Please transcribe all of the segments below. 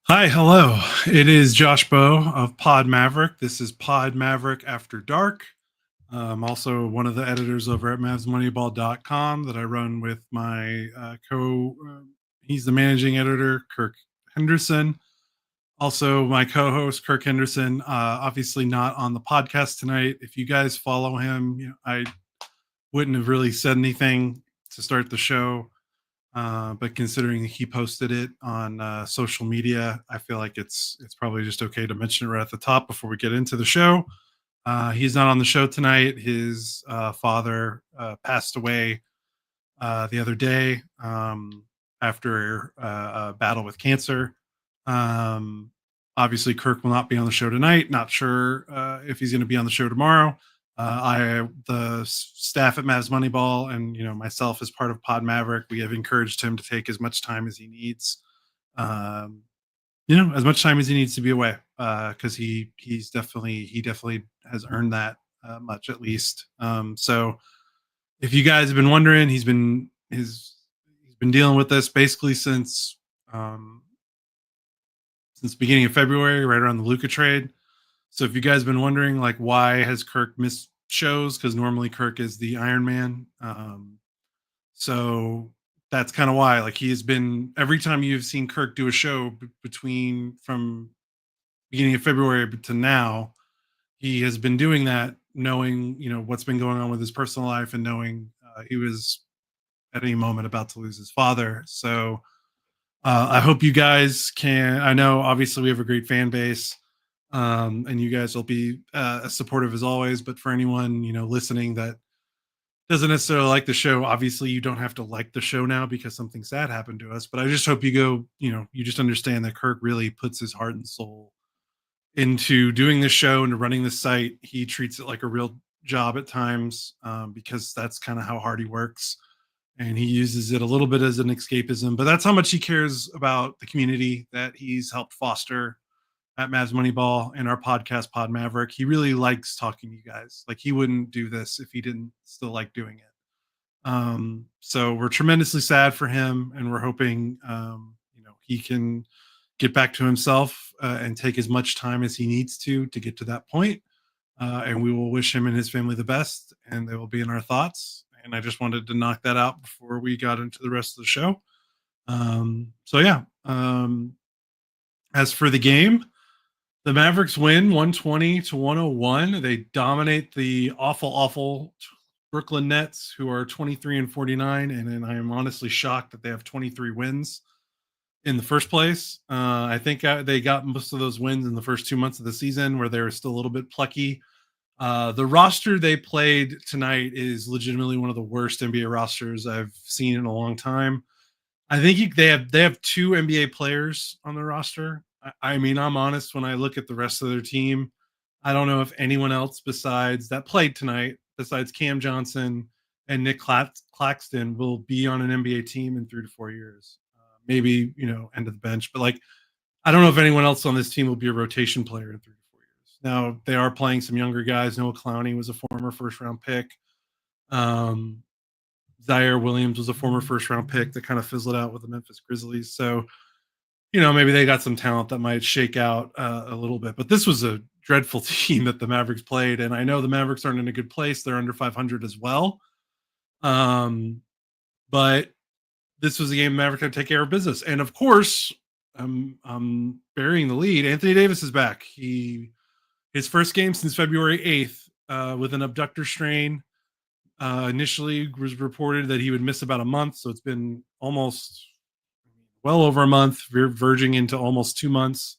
Hi, hello. It is Josh Bow of Pod Maverick. This is Pod Maverick After Dark. I'm also one of the editors over at MavsMoneyball.com that I run with my he's the managing editor, Kirk Henderson. Also, my co host, Kirk Henderson, obviously not on the podcast tonight. If you guys follow him, I wouldn't have really said anything to start the show. But considering he posted it on social media, I feel like it's probably just okay to mention it right at the top before we get into the show. He's not on the show tonight. His father passed away the other day after a battle with cancer. Um, Obviously, Kirk will not be on the show tonight. Not sure if he's going to be on the show tomorrow. The staff at Mavs Moneyball and myself as part of Pod Maverick, we have encouraged him to take as much time as he needs. Um, as much time as he needs to be away, because he definitely has earned that much at least. So if you guys have been wondering, he's been dealing with this basically since the beginning of February, right around the Luca trade. So if you guys have been wondering, like, why has Kirk missed shows? Because normally Kirk is the Iron Man. So that's kind of why. Like, he has been every time you've seen Kirk do a show between from beginning of February to now, he has been doing that, knowing what's been going on with his personal life and knowing he was at any moment about to lose his father. So I hope you guys can. I know obviously we have a great fan base, and you guys will be as supportive as always. But for anyone listening that doesn't necessarily like the show, obviously you don't have to like the show now because something sad happened to us. But I just hope you just understand that Kirk really puts his heart and soul into doing this show and running the site. He treats it like a real job at times, because that's kind of how hard he works, and he uses it a little bit as an escapism. But that's how much he cares about the community that he's helped foster at Mavs Moneyball and our podcast, Pod Maverick. He really likes talking to you guys. Like, he wouldn't do this if he didn't still like doing it. So we're tremendously sad for him, and we're hoping he can get back to himself and take as much time as he needs to get to that point. And we will wish him and his family the best, and they will be in our thoughts. And I just wanted to knock that out before we got into the rest of the show. So yeah. As for the game, the Mavericks win 120 to 101. They dominate the awful Brooklyn Nets, who are 23-49, and I am honestly shocked that they have 23 wins in the first place. I think they got most of those wins in the first 2 months of the season, where they were still a little bit plucky. The roster they played tonight is legitimately one of the worst NBA rosters I've seen in a long time. I think they have two NBA players on the roster. I mean, I'm honest, when I look at the rest of their team, I don't know if anyone else besides that played tonight, besides Cam Johnson and Nick Claxton, will be on an NBA team in 3 to 4 years. Maybe end of the bench, but like, I don't know if anyone else on this team will be a rotation player in 3 to 4 years. Now they are playing some younger guys. Noah Clowney was a former first round pick. Um, Zaire Williams was a former first round pick that kind of fizzled out with the Memphis Grizzlies. So, maybe they got some talent that might shake out a little bit. But this was a dreadful team that the Mavericks played. And I know the Mavericks aren't in a good place. They're under 500 as well. But this was a game the Mavericks had to take care of business. And of course, I'm burying the lead. Anthony Davis is back. His first game since February 8th with an abductor strain. Initially was reported that he would miss about a month, so it's been almost well over a month, verging into almost 2 months.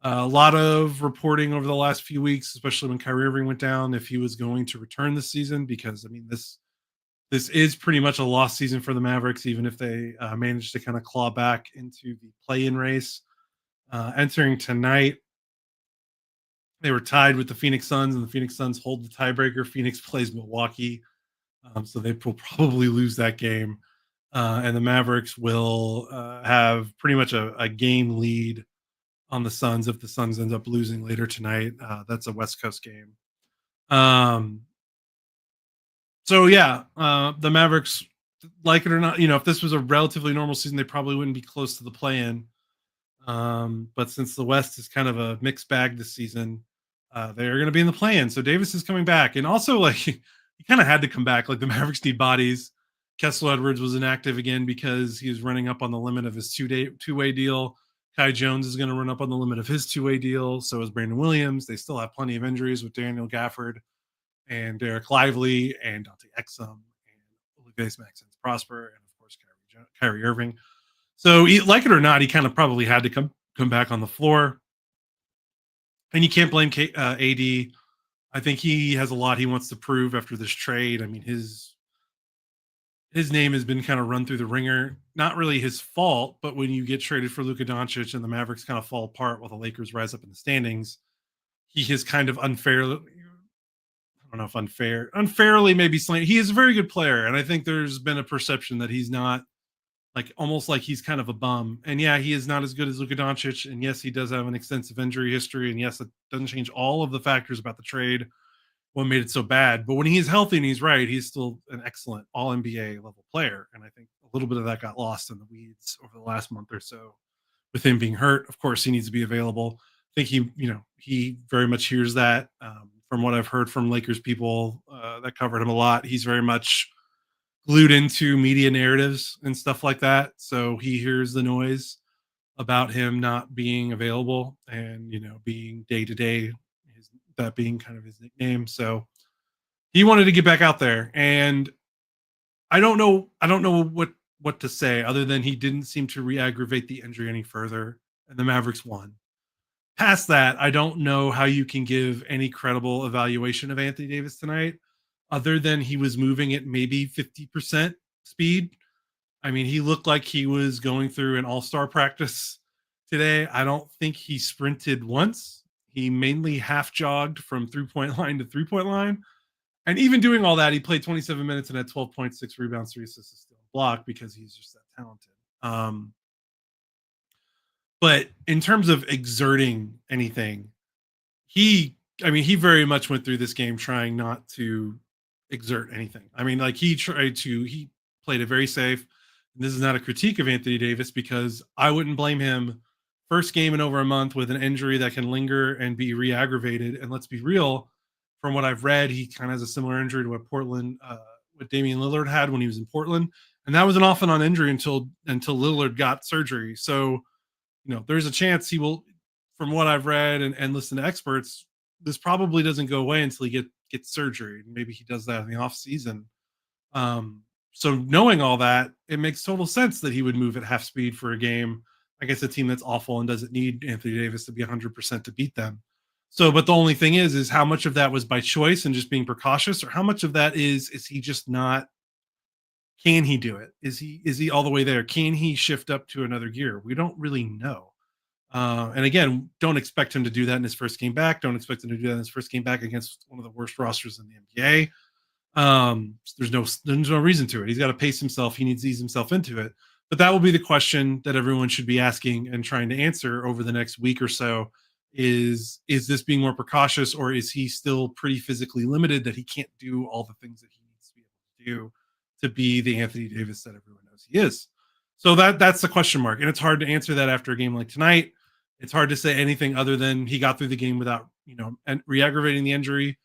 A lot of reporting over the last few weeks, especially when Kyrie Irving went down, if he was going to return this season, because I mean this is pretty much a lost season for the Mavericks, even if they managed to kind of claw back into the play-in race. Entering tonight, they were tied with the Phoenix Suns, and the Phoenix Suns hold the tiebreaker. Phoenix plays Milwaukee. So they will probably lose that game. And the Mavericks will have pretty much a game lead on the Suns if the Suns end up losing later tonight. That's a West Coast game. So yeah, the Mavericks, like it or not, if this was a relatively normal season, they probably wouldn't be close to the play-in. But since the West is kind of a mixed bag this season, they're going to be in the play-in. So Davis is coming back, and also like he kind of had to come back. Like the Mavericks need bodies. Kessler Edwards was inactive again because he was running up on the limit of his two-way deal. Kai Jones is going to run up on the limit of his two-way deal. So is Brandon Williams. They still have plenty of injuries with Daniel Gafford and Derek Lively and Dante Exum and Olivier Maxence Prosper and of course Kyrie Irving. So, like it or not, he kind of probably had to come back on the floor, and you can't blame AD. I think he has a lot he wants to prove after this trade. I mean, his name has been kind of run through the ringer. Not really his fault, but when you get traded for Luka Doncic and the Mavericks kind of fall apart while the Lakers rise up in the standings, he has kind of unfairly. I don't know if unfairly maybe slight. He is a very good player, and I think there's been a perception that he's not like almost like he's kind of a bum. And yeah, he is not as good as Luka Doncic. And yes, he does have an extensive injury history. And yes, it doesn't change all of the factors about the trade, what made it so bad. But when he's healthy and he's right, he's still an excellent all NBA level player. And I think a little bit of that got lost in the weeds over the last month or so with him being hurt. Of course, he needs to be available. I think he very much hears that. From what I've heard from Lakers people that covered him a lot, he's very much glued into media narratives and stuff like that. So he hears the noise about him not being available and being day to day, that being kind of his nickname. So he wanted to get back out there, and I don't know what to say other than he didn't seem to re-aggravate the injury any further, and the Mavericks won. Past that, I don't know how you can give any credible evaluation of Anthony Davis tonight, other than he was moving at maybe 50% speed. I mean, he looked like he was going through an all-star practice today. I don't think he sprinted once. He mainly half jogged from 3-point line to 3-point line. And even doing all that, he played 27 minutes and had 12.6 rebounds, 3 assists, still block because he's just that talented. But in terms of exerting anything, he very much went through this game trying not to exert anything. I mean, like he played it very safe. And this is not a critique of Anthony Davis because I wouldn't blame him. First game in over a month with an injury that can linger and be re-aggravated. And let's be real, from what I've read, he kind of has a similar injury to what Damian Lillard had when he was in Portland, and that was an off and on injury until Lillard got surgery. So there's a chance he will, from what I've read and listened to experts, this probably doesn't go away until he gets surgery. Maybe he does that in the off season. So knowing all that, it makes total sense that he would move at half speed for a game against a team that's awful and doesn't need Anthony Davis to be 100% to beat them. So, but the only thing is how much of that was by choice and just being precautious, or how much of that is he just not? Can he do it? Is he all the way there? Can he shift up to another gear? We don't really know. And again, don't expect him to do that in his first game back. Don't expect him to do that in his first game back against one of the worst rosters in the NBA. There's no reason to it. He's got to pace himself. He needs to ease himself into it. But that will be the question that everyone should be asking and trying to answer over the next week or so. Is this being more precautious, or is he still pretty physically limited that he can't do all the things that he needs to be able to do to be the Anthony Davis that everyone knows he is? So that's the question mark, and it's hard to answer that after a game like tonight. It's hard to say anything other than he got through the game without and re-aggravating the injury,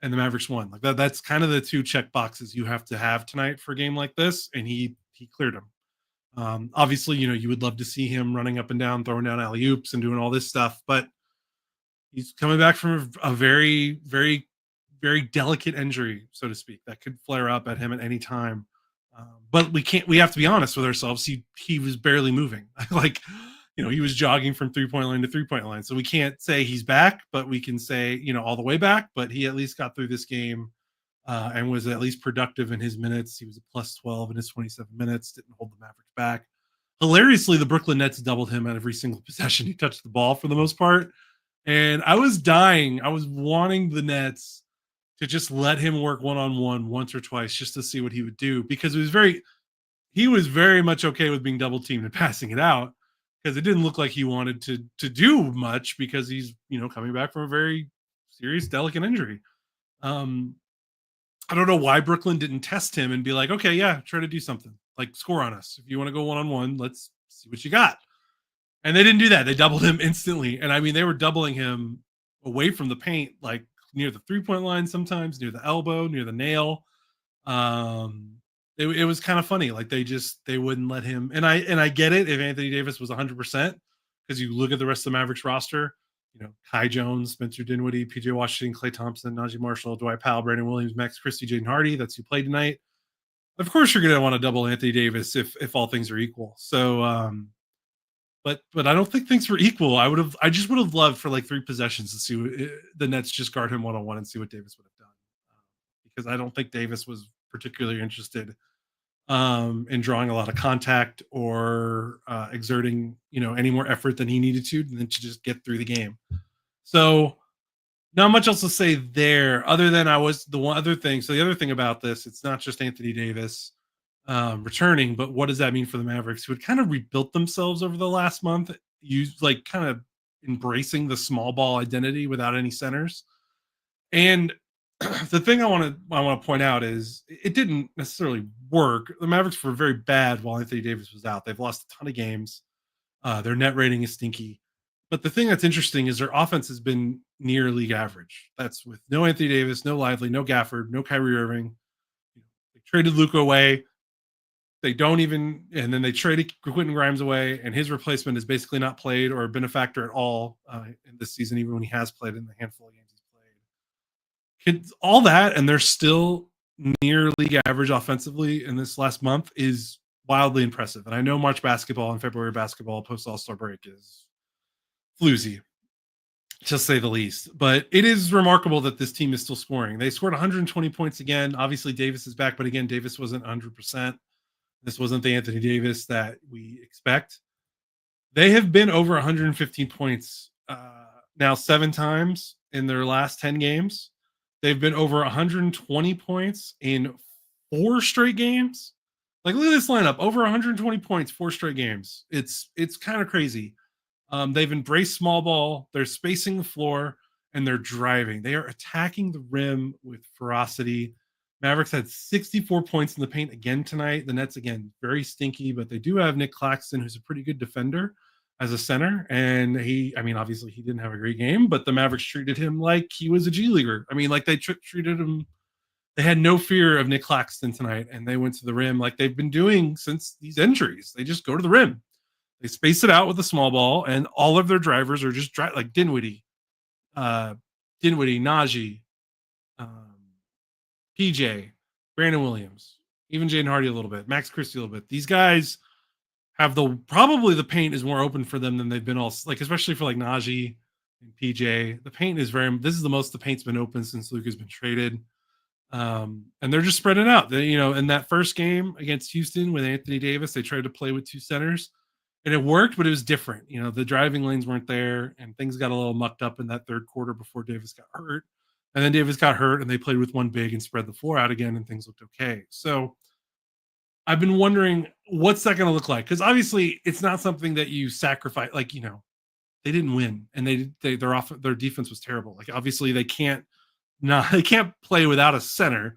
and the Mavericks won. Like that's kind of the two check boxes you have to have tonight for a game like this, and he cleared them. Obviously, you would love to see him running up and down, throwing down alley oops, and doing all this stuff, but he's coming back from a very, very, very delicate injury, so to speak, that could flare up at him at any time. But we have to be honest with ourselves. He was barely moving. Like, he was jogging from 3-point line to 3-point line. So we can't say he's back, but we can say, all the way back, but he at least got through this game and was at least productive in his minutes. He was a plus 12 in his 27 minutes, didn't hold the Mavericks back. Hilariously, the Brooklyn Nets doubled him at every single possession he touched the ball for the most part. And I was dying. I was wanting the Nets to just let him work one-on-one once or twice just to see what he would do, because he was very much okay with being double teamed and passing it out, because it didn't look like he wanted to do much because he's, coming back from a very serious, delicate injury. I don't know why Brooklyn didn't test him and be like, okay, yeah, try to do something, like score on us. If you want to go one-on-one, let's see what you got. And they didn't do that. They doubled him instantly. And I mean, they were doubling him away from the paint, like near the 3-point line sometimes, near the elbow, near the nail. Um, it was kind of funny. Like they wouldn't let him. And I get it if Anthony Davis was 100% because you look at the rest of the Mavericks roster. Kai Jones, Spencer Dinwiddie, PJ Washington, Klay Thompson, Najee Marshall, Dwight Powell, Brandon Williams, Max Christie, Jaden Hardy. That's who played tonight. Of course, you're going to want to double Anthony Davis if all things are equal. So, but I don't think things were equal. I just would have loved for like 3 possessions to see the Nets just guard him 1-on-1 and see what Davis would have done, because I don't think Davis was particularly interested in drawing a lot of contact or exerting any more effort than he needed to than to just get through the game. So not much else to say there, other than I was the one other thing. So the other thing about this, it's not just Anthony Davis returning, but what does that mean for the Mavericks, who had kind of rebuilt themselves over the last month, like kind of embracing the small ball identity without any centers. And the thing I want to point out is it didn't necessarily work. The Mavericks were very bad while Anthony Davis was out. They've lost a ton of games. Their net rating is stinky. But the thing that's interesting is their offense has been near league average. That's with no Anthony Davis, no Lively, no Gafford, no Kyrie Irving. They traded Luka away. They don't even, and then they traded Quentin Grimes away, and his replacement has basically not played or been a factor at all in this season, even when he has played in the handful of games he's played. All that, and they're still near league average offensively in this last month is wildly impressive. And I know March basketball and February basketball post All-Star break is floozy, to say the least. But it is remarkable that this team is still scoring. They scored 120 points again. Obviously, Davis is back, but again, Davis wasn't 100%. This wasn't the Anthony Davis that we expect. They have been over 115 points now 7 times in their last 10 games. They've been over 120 points in 4 straight games. Like, look at this lineup. Over 120 points, 4 straight games. It's kind of crazy. They've embraced small ball. They're spacing the floor, and they're driving. They are attacking the rim with ferocity. Mavericks had 64 points in the paint again tonight. The Nets, again, very stinky, but they do have Nick Claxton, who's a pretty good defender as a center. And obviously he didn't have a great game, but the Mavericks treated him like he was a G leaguer. I mean, like they treated him. They had no fear of Nick Claxton tonight, and they went to the rim like they've been doing since these injuries. They just go to the rim. They space it out with a small ball, and all of their drivers are just like Dinwiddie, Najee, PJ, Brandon Williams, even Jaden Hardy a little bit, Max Christie a little bit. These guys have probably the paint is more open for them than they've been all, like, especially for like Najee and PJ. The paint is this is the most the paint's been open since Luke has been traded. And they're just spreading out. In that first game against Houston with Anthony Davis, they tried to play with 2 centers. And it worked, but it was different. The driving lanes weren't there, and things got a little mucked up in that third quarter before Davis got hurt. And then Davis got hurt, and they played with 1 big and spread the floor out again, and things looked okay. So I've been wondering, what's that going to look like? Because obviously it's not something that you sacrifice. Like, they didn't win, and their defense was terrible. Like, obviously they can't play without a center.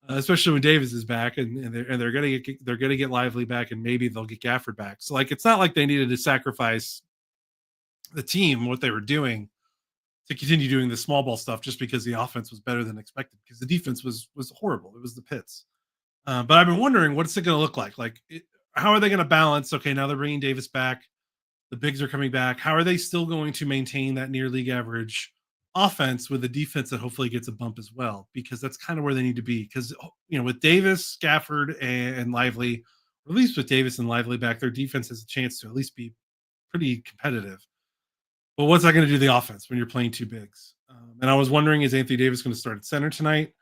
Especially when Davis is back, and they're gonna get Lively back, and maybe they'll get Gafford back. So like, it's not like they needed to sacrifice the team, what they were doing, to continue doing the small ball stuff just because the offense was better than expected, because the defense was horrible. It was the pits. But I've been wondering, what's it going to look like? How are they going to balance? Okay, now they're bringing Davis back. The bigs are coming back. How are they still going to maintain that near league average offense with a defense that hopefully gets a bump as well? Because that's kind of where they need to be. Because, with Davis, Gafford, and Lively, or at least with Davis and Lively back, their defense has a chance to at least be pretty competitive. But what's that going to do to the offense when you're playing 2 bigs? And I was wondering, is Anthony Davis going to start at center tonight?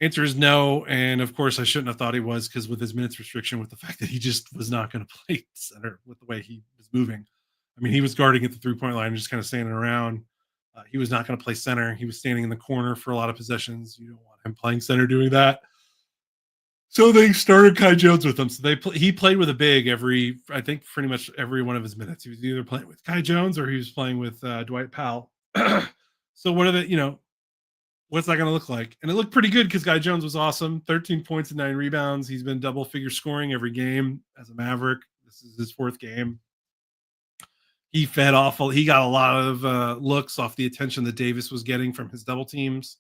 Answer is no. And of course, I shouldn't have thought he was, because with his minutes restriction, with the fact that he just was not going to play center with the way he was moving. I mean, he was guarding at the 3-point line, just kind of standing around. He was not going to play center. He was standing in the corner for a lot of possessions. You don't want him playing center doing that. So they started Kai Jones with him. So he played with a big I think pretty much every one of his minutes. He was either playing with Kai Jones or he was playing with Dwight Powell. So what are the, what's that going to look like? And it looked pretty good, because Kai Jones was awesome. 13 points and 9 rebounds. He's been double figure scoring every game as a Maverick. This is his 4th game. He fed off. He got a lot of looks off the attention that Davis was getting from his double teams,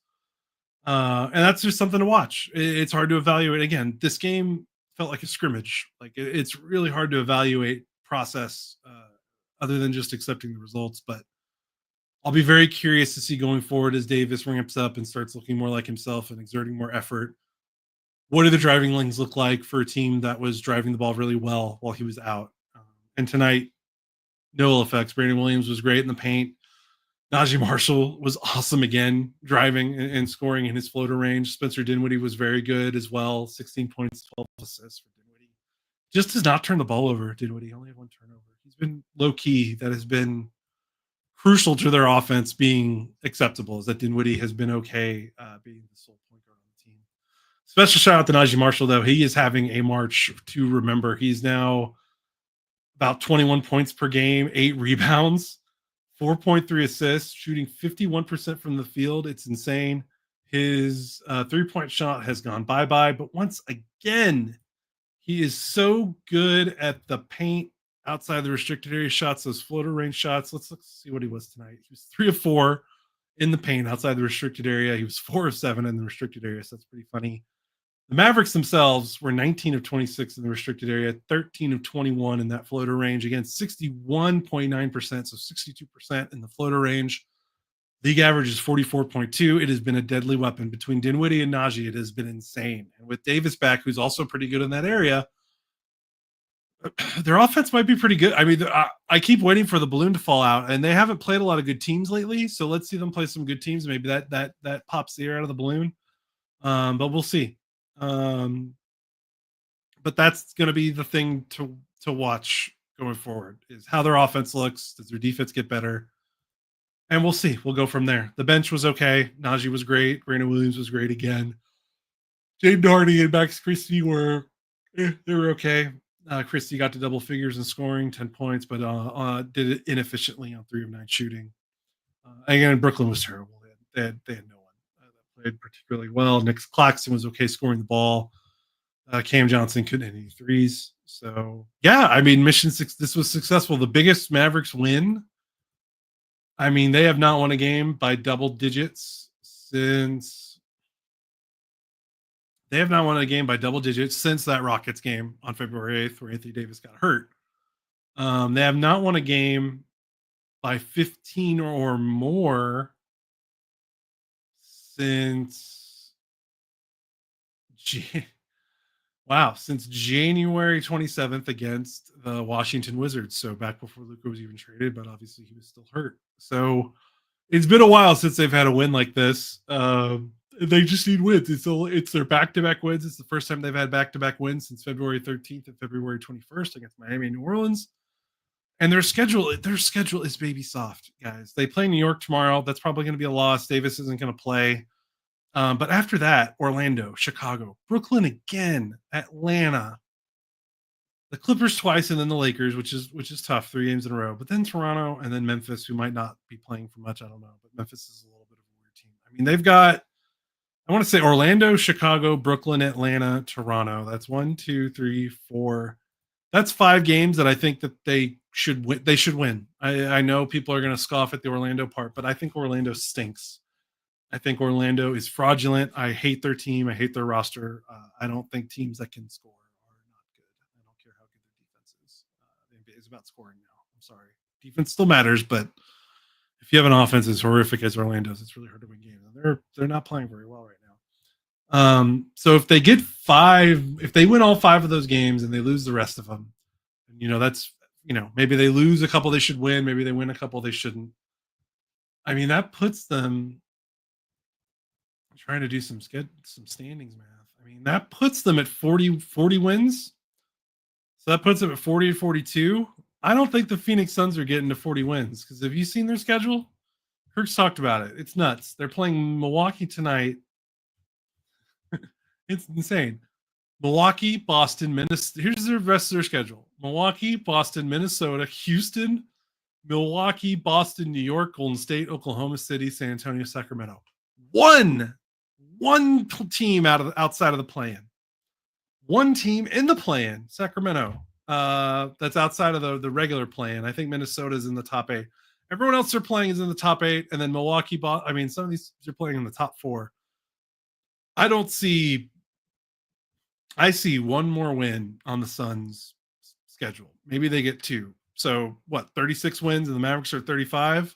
and that's just something to watch. It's hard to evaluate. Again, this game felt like a scrimmage. Like it's really hard to evaluate process other than just accepting the results. But I'll be very curious to see going forward as Davis ramps up and starts looking more like himself and exerting more effort. What do the driving lanes look like for a team that was driving the ball really well while he was out? And tonight, no ill effects. Brandon Williams was great in the paint. Najee Marshall was awesome again, driving and scoring in his floater range. Spencer Dinwiddie was very good as well. 16 points, 12 assists for Dinwiddie. Just does not turn the ball over, Dinwiddie. Only had one turnover. He's been low key. That has been crucial to their offense being acceptable, is that Dinwiddie has been okay being the sole point guard on the team. Special shout out to Najee Marshall, though. He is having a march to remember. He's now about 21 points per game, 8 rebounds, 4.3 assists, shooting 51% from the field. It's insane. His 3-point shot has gone bye-bye, but once again, he is so good at the paint outside the restricted area shots, those floater range shots. Let's see what he was tonight. He was 3 of 4 in the paint outside the restricted area. He was 4 of 7 in the restricted area, so that's pretty funny. The Mavericks themselves were 19 of 26 in the restricted area, 13 of 21 in that floater range. Again, 61.9%, so 62% in the floater range. League average is 44.2. It has been a deadly weapon between Dinwiddie and Najee. It has been insane. And with Davis back, who's also pretty good in that area, their offense might be pretty good. I mean, I keep waiting for the balloon to fall out, and they haven't played a lot of good teams lately. So let's see them play some good teams. Maybe that pops the air out of the balloon. But we'll see. But that's going to be the thing to watch going forward, is how their offense looks. Does their defense get better? And we'll see. We'll go from there. The bench was okay. Najee was great. Brandon Williams was great again. James Harden and Max Christie were they were okay. Christie got to double figures in scoring, 10 points, but did it inefficiently on 3 of 9 shooting. Again, Brooklyn was terrible. They had no one that played particularly well. Nick Claxton was okay scoring the ball. Cam Johnson couldn't hit any threes. So, yeah, I mean, this was successful. The biggest Mavericks win. I mean, they have not won a game by double digits since that Rockets game on February 8th where Anthony Davis got hurt. They have not won a game by 15 or more since January 27th against the Washington Wizards. So back before Luka was even traded, but obviously he was still hurt. So it's been a while since they've had a win like this. They just need wins. It's their back-to-back wins. It's the first time they've had back-to-back wins since February 13th and February 21st against Miami and New Orleans. And their schedule is baby soft, guys. They play New York tomorrow. That's probably going to be a loss. Davis isn't going to play. But after that, Orlando, Chicago, Brooklyn again, Atlanta, the Clippers twice, and then the Lakers, which is tough, 3 games in a row. But then Toronto, and then Memphis, who might not be playing for much. I don't know. But Memphis is a little bit of a weird team. I mean, they've got, I want to say Orlando, Chicago, Brooklyn, Atlanta, Toronto. That's 1, 2, 3, 4. That's 5 games that I think that they should win. They should win. I know people are going to scoff at the Orlando part, but I think Orlando stinks. I think Orlando is fraudulent. I hate their team. I hate their roster. I don't think teams that can score are not good. I don't care how good their defense is. The NBA is about scoring now. I'm sorry. Defense still matters, but if you have an offense as horrific as Orlando's, it's really hard to win games. They're not playing very well right now. So if they get 5, if they win all 5 of those games and they lose the rest of them, that's, maybe they lose a couple they should win. Maybe they win a couple they shouldn't. I mean, that puts them, trying to do some standings math. I mean, that puts them at 40 wins. So that puts them at 40 and 42. I don't think the Phoenix Suns are getting to 40 wins, because have you seen their schedule? Kirk's talked about it. It's nuts. They're playing Milwaukee tonight. It's insane. Milwaukee, Boston, Minnesota. Here's the rest of their schedule: Milwaukee, Boston, Minnesota, Houston, Milwaukee, Boston, New York, Golden State, Oklahoma City, San Antonio, Sacramento. One team outside of the play-in. One team in the play-in, Sacramento. That's outside of the regular play-in. I think Minnesota's in the top 8. Everyone else they're playing is in the top 8, and then Milwaukee. I mean, some of these are playing in the top 4. I don't see. I see one more win on the Suns' schedule. Maybe they get 2. So what? 36 wins, and the Mavericks are 35.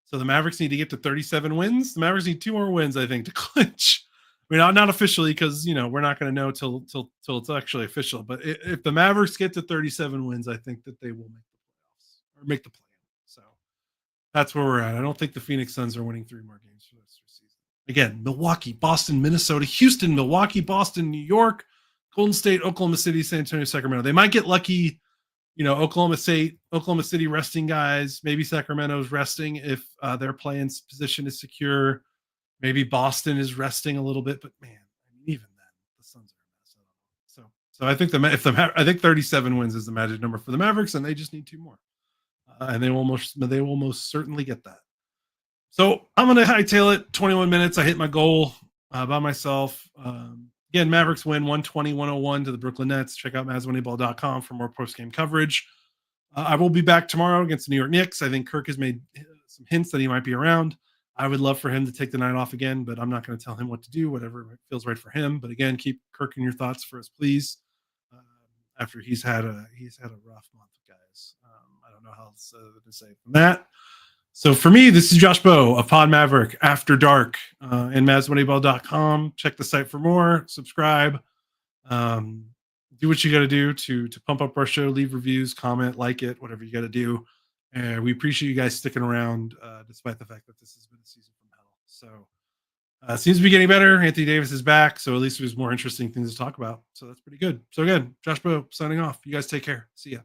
So the Mavericks need to get to 37 wins. The Mavericks need 2 more wins, I think, to clinch. I mean, not officially, because we're not going to know till it's actually official. But if the Mavericks get to 37 wins, I think that they will make the playoffs or make the play. So that's where we're at. I don't think the Phoenix Suns are winning 3 more games for the rest of the season. Again, Milwaukee, Boston, Minnesota, Houston, Milwaukee, Boston, New York, Golden State, Oklahoma City, San Antonio, Sacramento. They might get lucky. Oklahoma City resting guys. Maybe Sacramento's resting if their playing position is secure. Maybe Boston is resting a little bit, but man, I mean, even then, the Suns are a mess. So I think I think 37 wins is the magic number for the Mavericks, and they just need 2 more, and they will most certainly get that. So I'm gonna hightail it. 21 minutes. I hit my goal by myself. Again, Mavericks win 120-101 to the Brooklyn Nets. Check out MavsMoneyball.com for more post-game coverage. I will be back tomorrow against the New York Knicks. I think Kirk has made some hints that he might be around. I would love for him to take the night off again, but I'm not going to tell him what to do, whatever feels right for him. But again, keep Kirk in your thoughts for us, please. After he's had a rough month, guys. I don't know how else to say from that. So for me, this is Josh Bowe of Pod Maverick After Dark and MavsMoneyball.com. Check the site for more. Subscribe. Do what you got to do to pump up our show. Leave reviews, comment, like it, whatever you got to do. And we appreciate you guys sticking around despite the fact that this has been a season from hell. So seems to be getting better. Anthony Davis is back, so at least there's more interesting things to talk about. So that's pretty good. So again, Josh Bowe signing off. You guys take care. See ya.